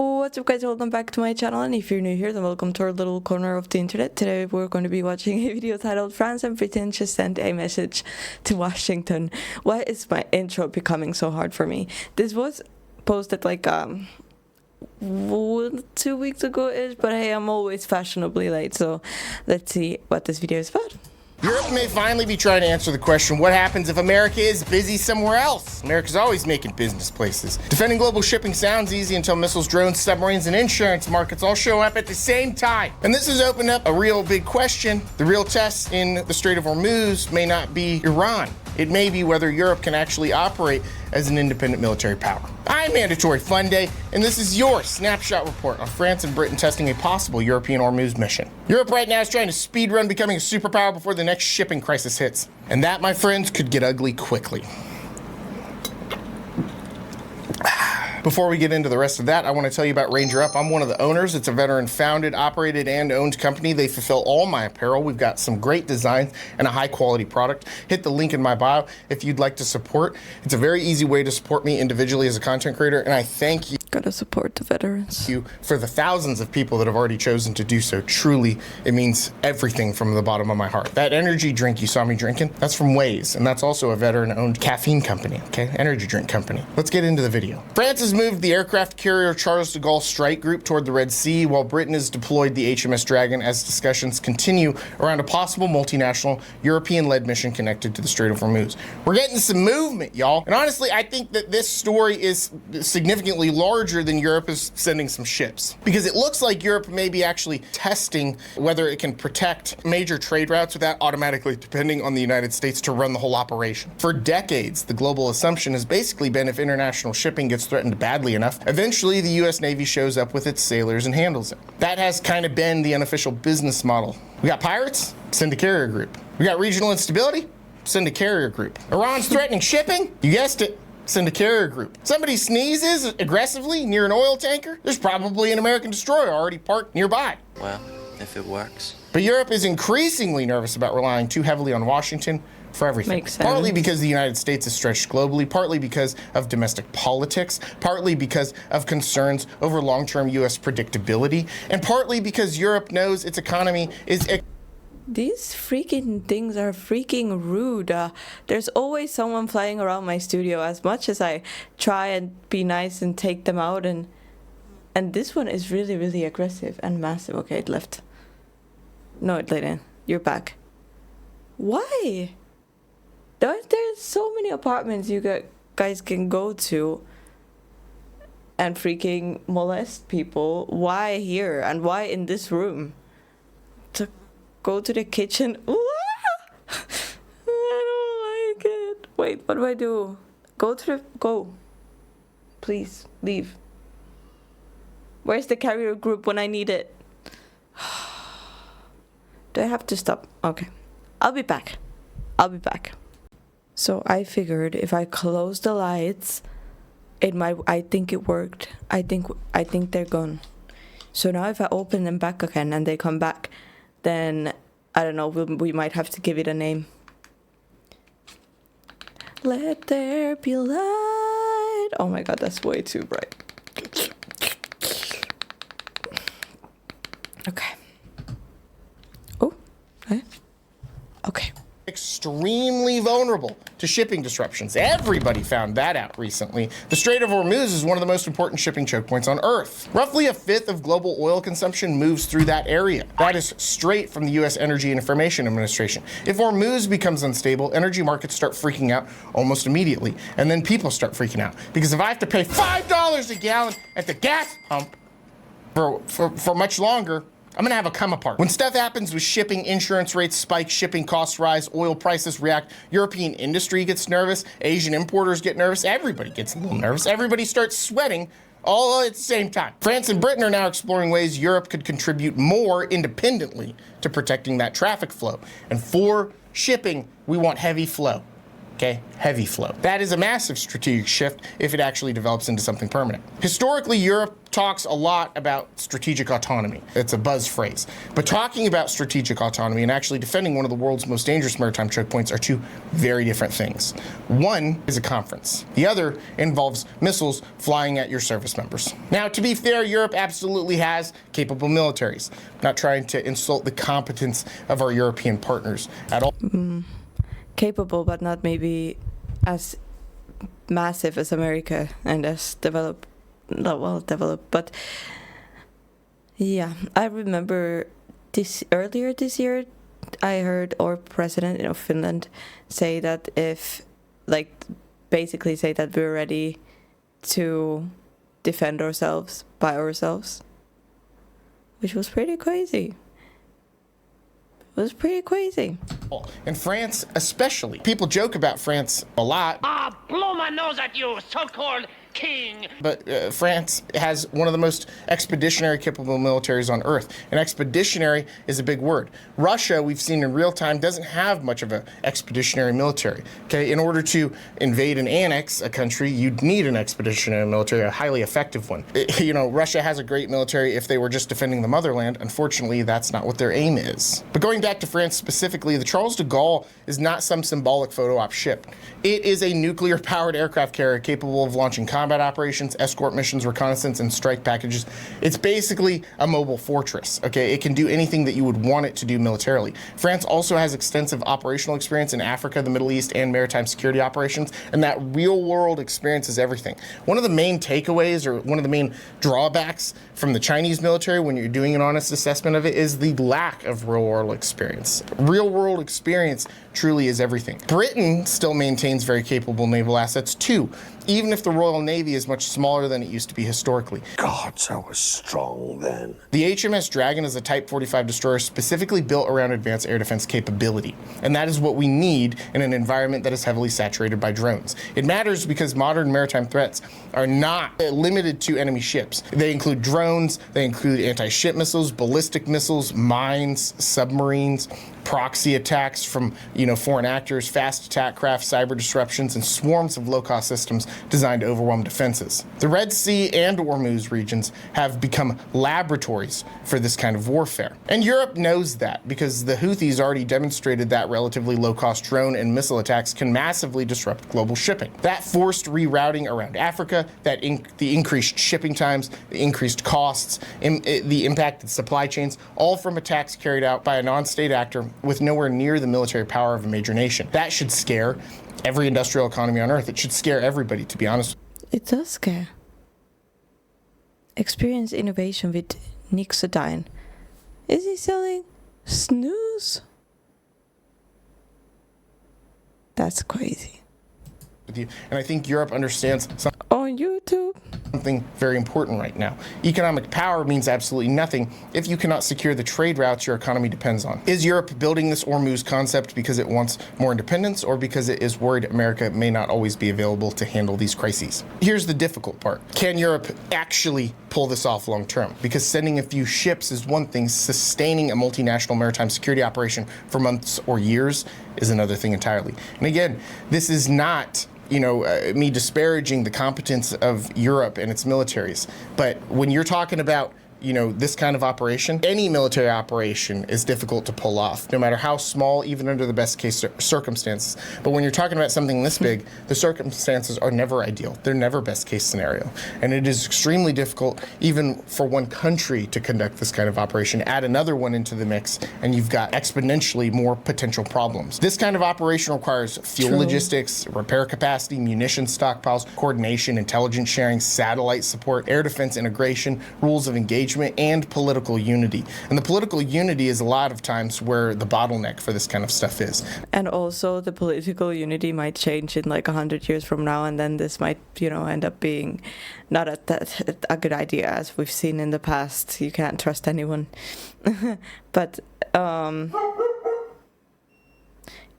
What's up guys, welcome back to my channel, and if you're new here then welcome to our little corner of the internet. Today we're going to be watching a video titled France and Britain just sent a message to Washington. Why is my intro becoming so hard for me? This was posted like 2 weeks ago-ish, but hey, I'm always fashionably late, so let's see what this video is about. Europe may finally be trying to answer the question, what happens if America is busy somewhere else? America's always making business places. Defending global shipping sounds easy until missiles, drones, submarines, and insurance markets all show up at the same time. And this has opened up a real big question. The real test in the Strait of Hormuz may not be Iran. It may be whether Europe can actually operate as an independent military power. I'm Mandatory Fun Day, and this is your snapshot report on France and Britain testing a possible European Hormuz mission. Europe right now is trying to speedrun becoming a superpower before the next shipping crisis hits. And that, my friends, could get ugly quickly. Before we get into the rest of that, I want to tell you about Ranger Up. I'm one of the owners. It's a veteran-founded, operated, and owned company. They fulfill all my apparel. We've got some great designs and a high-quality product. Hit the link in my bio if you'd like to support. It's a very easy way to support me individually as a content creator, and I thank you. Gotta support the veterans. You for the thousands of people that have already chosen to do so. Truly, it means everything from the bottom of my heart. That energy drink you saw me drinking, that's from Waze, and that's also a veteran-owned caffeine company, okay? Energy drink company. Let's get into the video. France has moved the aircraft carrier Charles de Gaulle strike group toward the Red Sea, while Britain has deployed the HMS Dragon as discussions continue around a possible multinational European-led mission connected to the Strait of Hormuz. We're getting some movement, y'all. And honestly, I think that this story is significantly larger than Europe is sending some ships, because it looks like Europe may be actually testing whether it can protect major trade routes without automatically depending on the United States to run the whole operation. For decades, the global assumption has basically been if international shipping gets threatened badly enough, eventually the US Navy shows up with its sailors and handles it. That has kind of been the unofficial business model. We got pirates? Send a carrier group. We got regional instability? Send a carrier group. Iran's threatening shipping? You guessed it. Send a carrier group. Somebody sneezes aggressively near an oil tanker? There's probably an American destroyer already parked nearby. Well, if it works. But Europe is increasingly nervous about relying too heavily on Washington for everything. Makes sense. Partly because the United States is stretched globally, partly because of domestic politics, partly because of concerns over long-term US predictability, and partly because Europe knows its economy is... These freaking things are freaking rude. There's always someone flying around my studio as much as I try and be nice and take them out, and this one is really, really aggressive and massive. Okay, it left. No, it didn't. You're back. Why? There's so many apartments you guys can go to and freaking molest people. Why here? And why in this room? To go to the kitchen? I don't like it. Wait, what do I do? Go. Please, leave. Where's the carrier group when I need it? Do I have to stop? Okay. I'll be back. So I figured if I close the lights, it might. I think it worked. I think they're gone. So now if I open them back again and they come back, then I don't know. We might have to give it a name. Let there be light. Oh my God, that's way too bright. Okay. Oh. Okay. Extremely vulnerable to shipping disruptions. Everybody found that out recently. The Strait of Hormuz is one of the most important shipping choke points on Earth. Roughly a fifth of global oil consumption moves through that area. That is straight from the US Energy and Information Administration. If Hormuz becomes unstable, energy markets start freaking out almost immediately. And then people start freaking out. Because if I have to pay $5 a gallon at the gas pump for much longer, I'm gonna have a come apart. When stuff happens with shipping, insurance rates spike, shipping costs rise, oil prices react, European industry gets nervous, Asian importers get nervous, everybody gets a little nervous, everybody starts sweating all at the same time. France and Britain are now exploring ways Europe could contribute more independently to protecting that traffic flow. And for shipping, we want heavy flow. okay? Heavy flow. That is a massive strategic shift if it actually develops into something permanent. Historically, Europe talks a lot about strategic autonomy. It's a buzz phrase. But talking about strategic autonomy and actually defending one of the world's most dangerous maritime choke points are two very different things. One is a conference. The other involves missiles flying at your service members. Now, to be fair, Europe absolutely has capable militaries. I'm not trying to insult the competence of our European partners at all. Capable, but not maybe as massive as America and as developed. Not well developed, but yeah, I remember earlier this year, I heard our president of Finland say that basically say that we're ready to defend ourselves by ourselves, which was pretty crazy. It was pretty crazy. In France, especially. People joke about France a lot. Blow my nose at you, so-called king. But France has one of the most expeditionary capable militaries on Earth. And expeditionary is a big word. Russia, we've seen in real time, doesn't have much of an expeditionary military. Okay, in order to invade and annex a country, you'd need an expeditionary military, a highly effective one. Russia has a great military if they were just defending the motherland. Unfortunately, that's not what their aim is. But going back to France specifically, the Charles de Gaulle is not some symbolic photo op ship. It is a nuclear-powered aircraft carrier capable of launching combat operations, escort missions, reconnaissance, and strike packages. It's basically a mobile fortress, okay? It can do anything that you would want it to do militarily. France also has extensive operational experience in Africa, the Middle East, and maritime security operations, and that real-world experience is everything. One of the main takeaways, or one of the main drawbacks from the Chinese military when you're doing an honest assessment of it, is the lack of real-world experience. Real-world experience truly is everything. Britain still maintains very capable naval assets too, even if the Royal Navy is much smaller than it used to be historically. Gods, I was strong then. The HMS Dragon is a Type 45 destroyer specifically built around advanced air defense capability, and that is what we need in an environment that is heavily saturated by drones. It matters because modern maritime threats are not limited to enemy ships. They include drones, they include anti-ship missiles, ballistic missiles, mines, submarines, proxy attacks from foreign actors, fast attack craft, cyber disruptions, and swarms of low-cost systems designed to overwhelm defenses. The Red Sea and Hormuz regions have become laboratories for this kind of warfare. And Europe knows that because the Houthis already demonstrated that relatively low-cost drone and missile attacks can massively disrupt global shipping. That forced rerouting around Africa, the increased shipping times, the increased costs, the impacted supply chains, all from attacks carried out by a non-state actor with nowhere near the military power of a major nation. That should scare every industrial economy on Earth. It should scare everybody, to be honest. It does scare. Experience innovation with Nixodine. Is he selling snooze? That's crazy. And I think Europe understands On YouTube? something very important right now. Economic power means absolutely nothing if you cannot secure the trade routes your economy depends on. Is Europe building this Hormuz concept because it wants more independence or because it is worried America may not always be available to handle these crises? Here's the difficult part. Can Europe actually pull this off long term? Because sending a few ships is one thing, sustaining a multinational maritime security operation for months or years is another thing entirely. And again, this is not me disparaging the competence of Europe and its militaries. But when you're talking about this kind of operation, any military operation is difficult to pull off, no matter how small, even under the best case circumstances. But when you're talking about something this big, the circumstances are never ideal. They're never best case scenario. And it is extremely difficult, even for one country to conduct this kind of operation. Add another one into the mix, and you've got exponentially more potential problems. This kind of operation requires fuel logistics, repair capacity, munition stockpiles, coordination, intelligence sharing, satellite support, air defense integration, rules of engagement, and political unity. And the political unity is a lot of times where the bottleneck for this kind of stuff is. And also the political unity might change in 100 years from now, and then this might, end up being not a good idea, as we've seen in the past. You can't trust anyone. But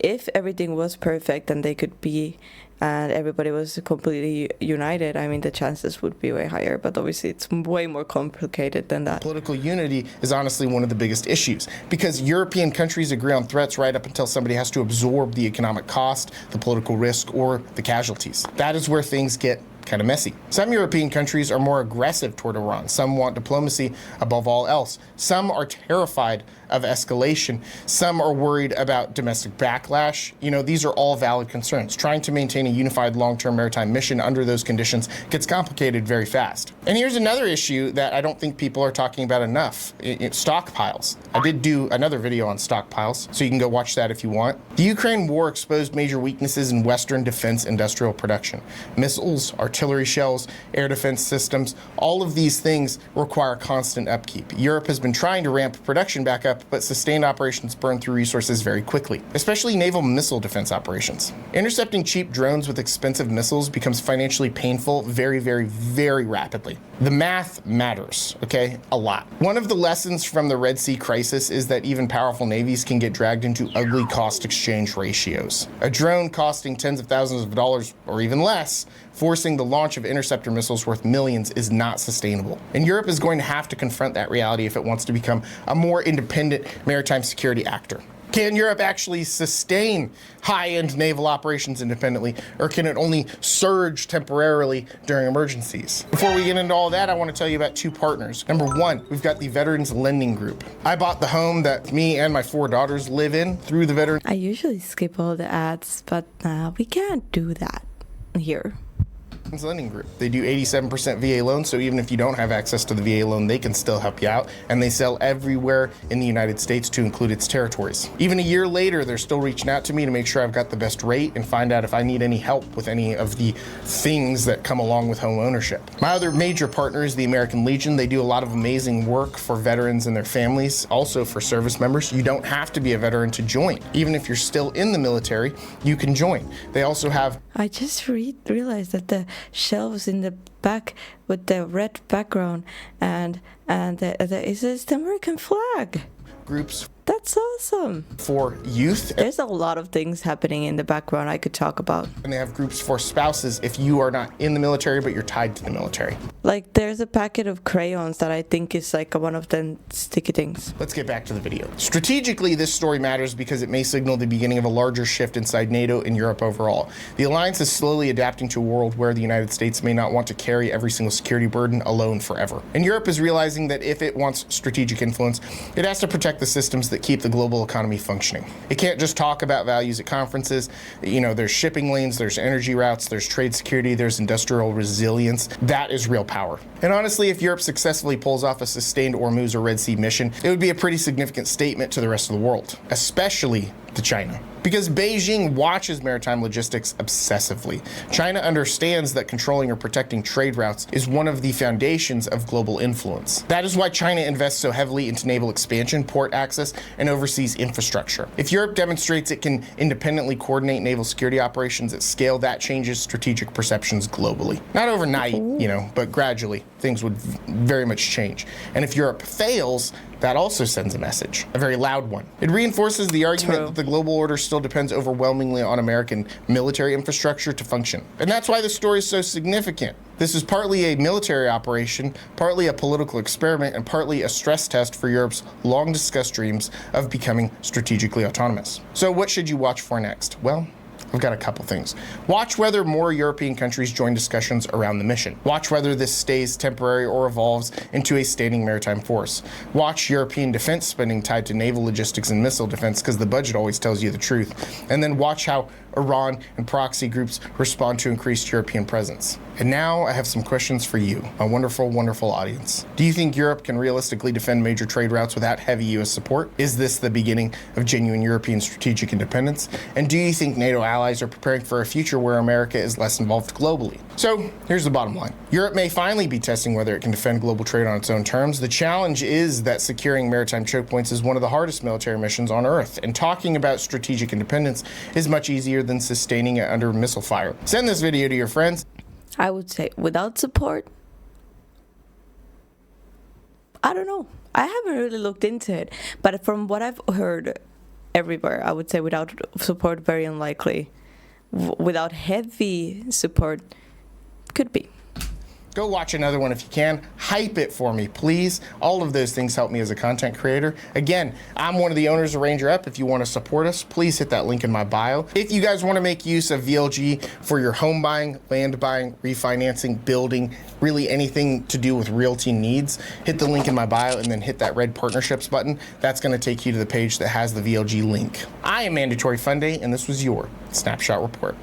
if everything was perfect and they could be, and everybody was completely united, I mean, the chances would be way higher. But obviously, it's way more complicated than that. Political unity is honestly one of the biggest issues because European countries agree on threats right up until somebody has to absorb the economic cost, the political risk, or the casualties. That is where things get kind of messy. Some European countries are more aggressive toward Iran. Some want diplomacy above all else. Some are terrified of escalation. Some are worried about domestic backlash. You know, these are all valid concerns. Trying to maintain a unified long-term maritime mission under those conditions gets complicated very fast. And here's another issue that I don't think people are talking about enough. Stockpiles. I did do another video on stockpiles, so you can go watch that if you want. The Ukraine war exposed major weaknesses in Western defense industrial production. Missiles, artillery shells, air defense systems, all of these things require constant upkeep. Europe has been trying to ramp production back up, but sustained operations burn through resources very quickly, especially naval missile defense operations. Intercepting cheap drones with expensive missiles becomes financially painful very, very, very rapidly. The math matters, okay? A lot. One of the lessons from the Red Sea crisis is that even powerful navies can get dragged into ugly cost exchange ratios. A drone costing tens of thousands of dollars or even less, forcing the launch of interceptor missiles worth millions is not sustainable. And Europe is going to have to confront that reality if it wants to become a more independent maritime security actor. Can Europe actually sustain high-end naval operations independently, or can it only surge temporarily during emergencies? Before we get into all that, I want to tell you about two partners. Number one, we've got the Veterans Lending Group. I bought the home that me and my 4 daughters live in through the Veterans. I usually skip all the ads, but we can't do that here. Lending Group. They do 87% VA loans, so even if you don't have access to the VA loan, they can still help you out, and they sell everywhere in the United States to include its territories. Even a year later, they're still reaching out to me to make sure I've got the best rate and find out if I need any help with any of the things that come along with home ownership. My other major partner is the American Legion. They do a lot of amazing work for veterans and their families, also for service members. You don't have to be a veteran to join. Even if you're still in the military, you can join. They also have... I just realized that the shelves in the back with the red background and it's the American flag. Groups. That's awesome. For youth. There's a lot of things happening in the background I could talk about. And they have groups for spouses if you are not in the military, but you're tied to the military. Like, there's a packet of crayons that I think is like one of the sticky things. Let's get back to the video. Strategically, this story matters because it may signal the beginning of a larger shift inside NATO and Europe overall. The alliance is slowly adapting to a world where the United States may not want to carry every single security burden alone forever. And Europe is realizing that if it wants strategic influence, it has to protect the systems that keep the global economy functioning. It can't just talk about values at conferences. You know, there's shipping lanes, there's energy routes, there's trade security, there's industrial resilience. That is real power. And honestly, if Europe successfully pulls off a sustained Hormuz or Red Sea mission, it would be a pretty significant statement to the rest of the world, especially to China. Because Beijing watches maritime logistics obsessively. China understands that controlling or protecting trade routes is one of the foundations of global influence. That is why China invests so heavily into naval expansion, port access, and overseas infrastructure. If Europe demonstrates it can independently coordinate naval security operations at scale, that changes strategic perceptions globally. Not overnight, you know, but gradually things would very much change. And if Europe fails, that also sends a message, a very loud one. It reinforces the argument that the global order still depends overwhelmingly on American military infrastructure to function. And that's why the story is so significant. This is partly a military operation, partly a political experiment, and partly a stress test for Europe's long-discussed dreams of becoming strategically autonomous. So what should you watch for next? Well, I've got a couple things. Watch whether more European countries join discussions around the mission. Watch whether this stays temporary or evolves into a standing maritime force. Watch European defense spending tied to naval logistics and missile defense, because the budget always tells you the truth. And then watch how Iran and proxy groups respond to increased European presence. And now I have some questions for you, my wonderful, wonderful audience. Do you think Europe can realistically defend major trade routes without heavy US support? Is this the beginning of genuine European strategic independence? And do you think NATO allies are preparing for a future where America is less involved globally? So here's the bottom line. Europe may finally be testing whether it can defend global trade on its own terms. The challenge is that securing maritime choke points is one of the hardest military missions on Earth, and talking about strategic independence is much easier than sustaining it under missile fire. Send this video to your friends. I would say without support, I don't know. I haven't really looked into it, but from what I've heard, everywhere. I would say without support, very unlikely. Without heavy support, could be. Go watch another one if you can. Hype it for me, please. All of those things help me as a content creator. Again, I'm one of the owners of Ranger Up. If you want to support us, please hit that link in my bio. If you guys want to make use of VLG for your home buying, land buying, refinancing, building, really anything to do with realty needs, hit the link in my bio and then hit that red partnerships button. That's going to take you to the page that has the VLG link. I am Mandatory Fun Day, and this was your Snapshot Report.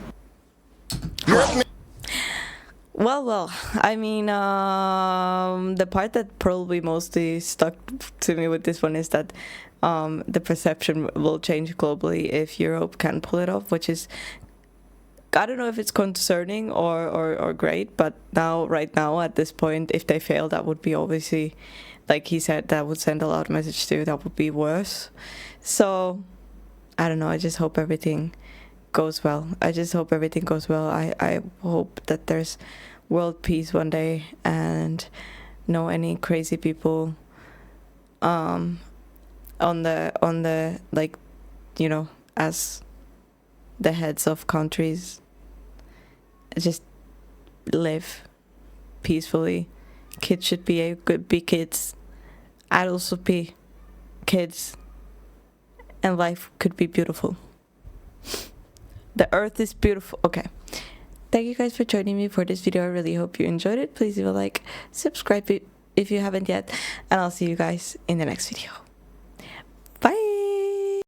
Well, I mean, the part that probably mostly stuck to me with this one is that the perception will change globally if Europe can pull it off, which is, I don't know if it's concerning or great, but right now, at this point, if they fail, that would be obviously, like he said, that would send a loud message too, that would be worse. So, I don't know, I just hope everything goes well. I hope that there's world peace one day and no any crazy people on the like, you know, as the heads of countries just live peacefully. Kids should be kids, adults should be kids, and life could be beautiful. The earth is beautiful. Okay. Thank you guys for joining me for this video. I really hope you enjoyed it. Please leave a like, subscribe if you haven't yet, and I'll see you guys in the next video.